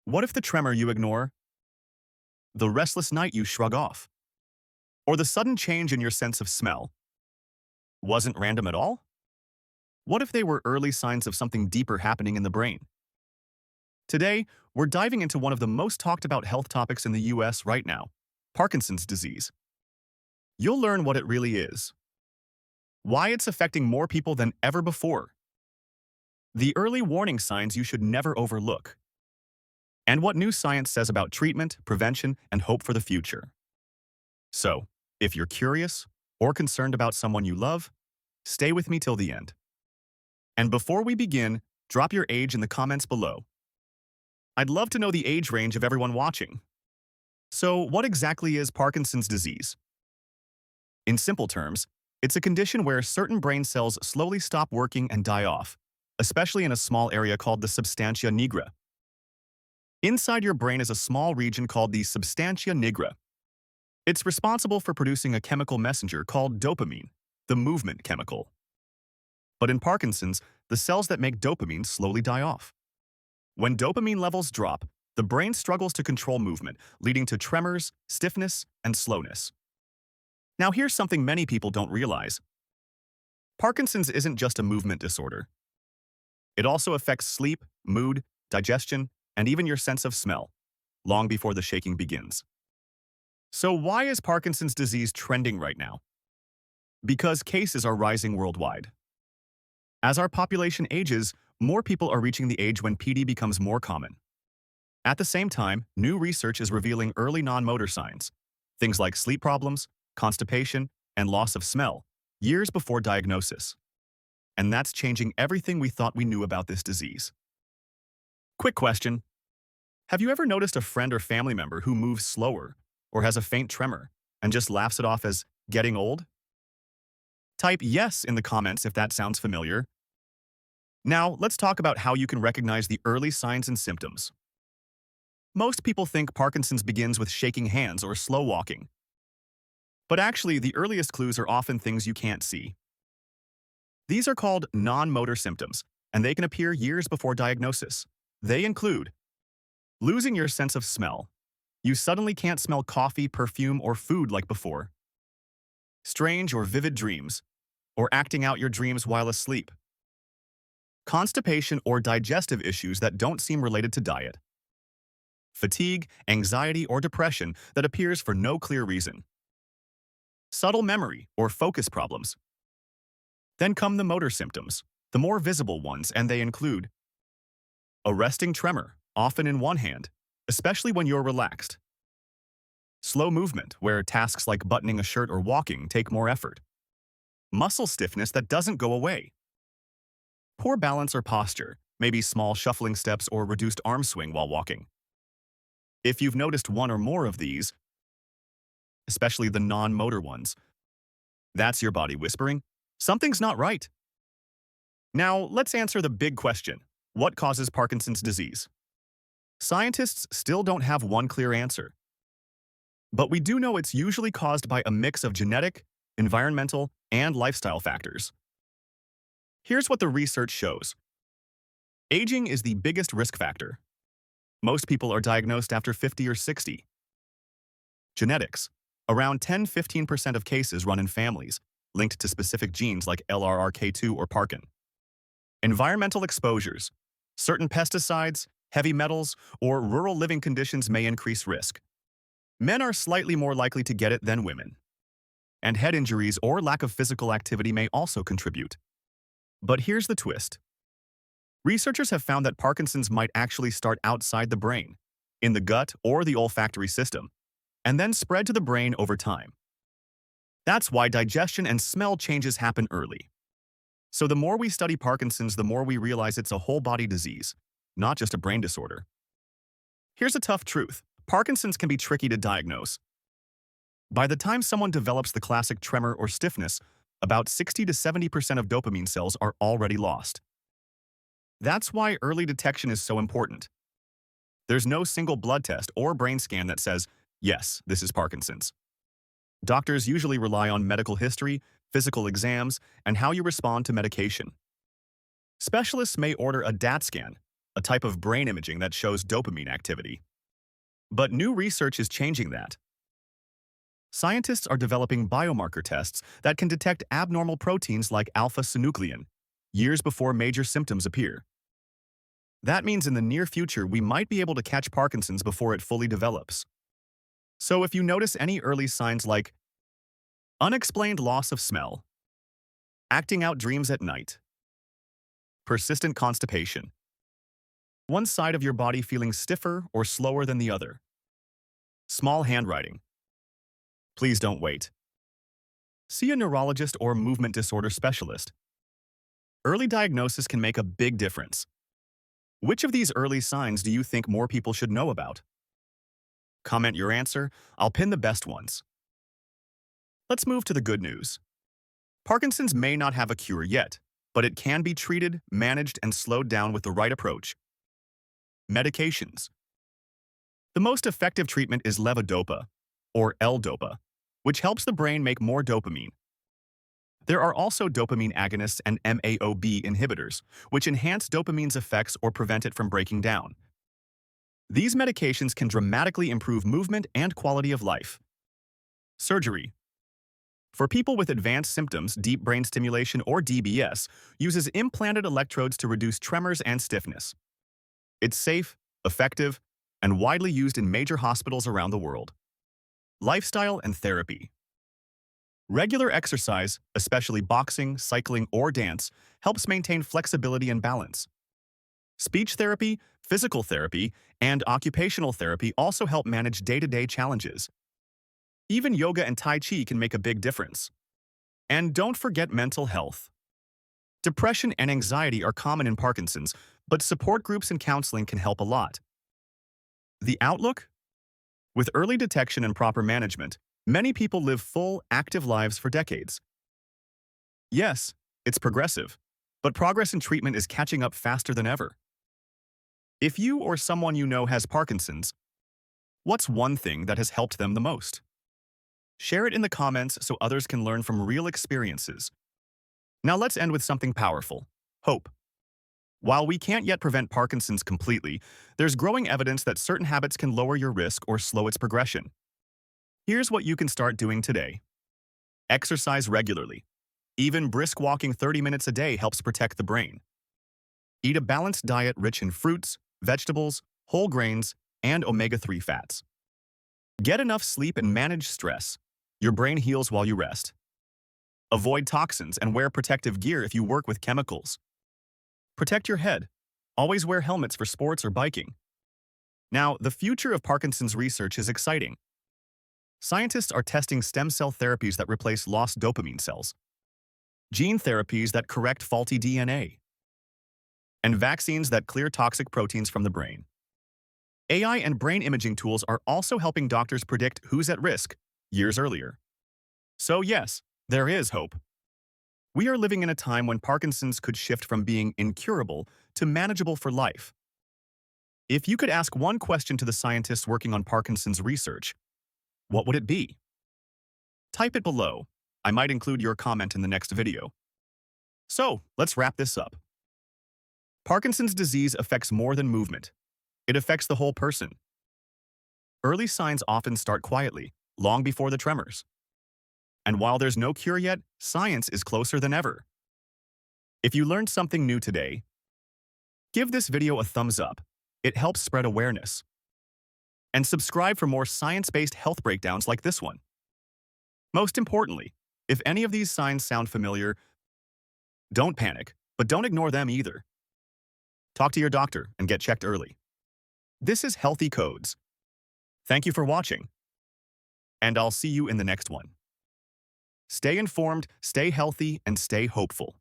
What if the tremor you ignore, the restless night you shrug off, or the sudden change in your sense of smell wasn't random at all? What if they were early signs of something deeper happening in the brain? Today, we're diving into one of the most talked about health topics in the US right now, Parkinson's disease. You'll learn what it really is, why it's affecting more people than ever before, the early warning signs you should never overlook, and what new science says about treatment, prevention, and hope for the future. So, if you're curious or concerned about someone you love, stay with me till the end. And before we begin, drop your age in the comments below. I'd love to know the age range of everyone watching. So, what exactly is Parkinson's disease? In simple terms, it's a condition where certain brain cells slowly stop working and die off, especially in a small area called the substantia nigra. Inside your brain is a small region called the substantia nigra. It's responsible for producing a chemical messenger called dopamine, the movement chemical. But in Parkinson's, the cells that make dopamine slowly die off. When dopamine levels drop, the brain struggles to control movement, leading to tremors, stiffness, and slowness. Now here's something many people don't realize. Parkinson's isn't just a movement disorder. It also affects sleep, mood, digestion, and even your sense of smell, long before the shaking begins. So why is Parkinson's disease trending right now? Because cases are rising worldwide. As our population ages, more people are reaching the age when PD becomes more common. At the same time, new research is revealing early non-motor signs, things like sleep problems, constipation, and loss of smell, years before diagnosis. And that's changing everything we thought we knew about this disease. Quick question. Have you ever noticed a friend or family member who moves slower or has a faint tremor and just laughs it off as getting old? Type yes in the comments if that sounds familiar. Now, let's talk about how you can recognize the early signs and symptoms. Most people think Parkinson's begins with shaking hands or slow walking. But actually, the earliest clues are often things you can't see. These are called non-motor symptoms, and they can appear years before diagnosis. They include losing your sense of smell. You suddenly can't smell coffee, perfume, or food like before. Strange or vivid dreams, or acting out your dreams while asleep. Constipation or digestive issues that don't seem related to diet. Fatigue, anxiety, or depression that appears for no clear reason. Subtle memory or focus problems. Then come the motor symptoms, the more visible ones, and they include a resting tremor, often in one hand, especially when you're relaxed. Slow movement, where tasks like buttoning a shirt or walking take more effort. Muscle stiffness that doesn't go away. Poor balance or posture, maybe small shuffling steps or reduced arm swing while walking. If you've noticed one or more of these, especially the non-motor ones, that's your body whispering, something's not right. Now, let's answer the big question. What causes Parkinson's disease? Scientists still don't have one clear answer. But we do know it's usually caused by a mix of genetic, environmental, and lifestyle factors. Here's what the research shows. Aging is the biggest risk factor. Most people are diagnosed after 50 or 60. Genetics. Around 10–15% of cases run in families, linked to specific genes like LRRK2 or Parkin. Environmental exposures. Certain pesticides, heavy metals, or rural living conditions may increase risk. Men are slightly more likely to get it than women. And head injuries or lack of physical activity may also contribute. But here's the twist. Researchers have found that Parkinson's might actually start outside the brain, in the gut or the olfactory system, and then spread to the brain over time. That's why digestion and smell changes happen early. So the more we study Parkinson's, the more we realize it's a whole-body disease, not just a brain disorder. Here's a tough truth. Parkinson's can be tricky to diagnose. By the time someone develops the classic tremor or stiffness, about 60–70% of dopamine cells are already lost. That's why early detection is so important. There's no single blood test or brain scan that says, yes, this is Parkinson's. Doctors usually rely on medical history, physical exams, and how you respond to medication. Specialists may order a DAT scan, a type of brain imaging that shows dopamine activity. But new research is changing that. Scientists are developing biomarker tests that can detect abnormal proteins like alpha-synuclein years before major symptoms appear. That means in the near future, we might be able to catch Parkinson's before it fully develops. So if you notice any early signs like unexplained loss of smell, acting out dreams at night, persistent constipation, one side of your body feeling stiffer or slower than the other, small handwriting, please don't wait. See a neurologist or movement disorder specialist. Early diagnosis can make a big difference. Which of these early signs do you think more people should know about? Comment your answer. I'll pin the best ones. Let's move to the good news. Parkinson's may not have a cure yet, but it can be treated, managed, and slowed down with the right approach. Medications. The most effective treatment is levodopa, or L-Dopa, which helps the brain make more dopamine. There are also dopamine agonists and MAOB inhibitors, which enhance dopamine's effects or prevent it from breaking down. These medications can dramatically improve movement and quality of life. Surgery. For people with advanced symptoms, deep brain stimulation, or DBS, uses implanted electrodes to reduce tremors and stiffness. It's safe, effective, and widely used in major hospitals around the world. Lifestyle and therapy. Regular exercise, especially boxing, cycling, or dance, helps maintain flexibility and balance. Speech therapy, physical therapy, and occupational therapy also help manage day-to-day challenges. Even yoga and Tai Chi can make a big difference. And don't forget mental health. Depression and anxiety are common in Parkinson's, but support groups and counseling can help a lot. The outlook? With early detection and proper management, many people live full, active lives for decades. Yes, it's progressive, but progress in treatment is catching up faster than ever. If you or someone you know has Parkinson's, what's one thing that has helped them the most? Share it in the comments so others can learn from real experiences. Now let's end with something powerful: hope. While we can't yet prevent Parkinson's completely, there's growing evidence that certain habits can lower your risk or slow its progression. Here's what you can start doing today. Exercise regularly. Even brisk walking 30 minutes a day helps protect the brain. Eat a balanced diet rich in fruits, vegetables, whole grains, and omega-3 fats. Get enough sleep and manage stress. Your brain heals while you rest. Avoid toxins and wear protective gear if you work with chemicals. Protect your head. Always wear helmets for sports or biking. Now, the future of Parkinson's research is exciting. Scientists are testing stem cell therapies that replace lost dopamine cells, gene therapies that correct faulty DNA, and vaccines that clear toxic proteins from the brain. AI and brain imaging tools are also helping doctors predict who's at risk years earlier. So yes, there is hope. We are living in a time when Parkinson's could shift from being incurable to manageable for life. If you could ask one question to the scientists working on Parkinson's research, what would it be? Type it below. I might include your comment in the next video. So, let's wrap this up. Parkinson's disease affects more than movement. It affects the whole person. Early signs often start quietly, long before the tremors. And while there's no cure yet, science is closer than ever. If you learned something new today, give this video a thumbs up. It helps spread awareness. And subscribe for more science-based health breakdowns like this one. Most importantly, if any of these signs sound familiar, don't panic, but don't ignore them either. Talk to your doctor and get checked early. This is Healthy Codes. Thank you for watching, and I'll see you in the next one. Stay informed, stay healthy, and stay hopeful.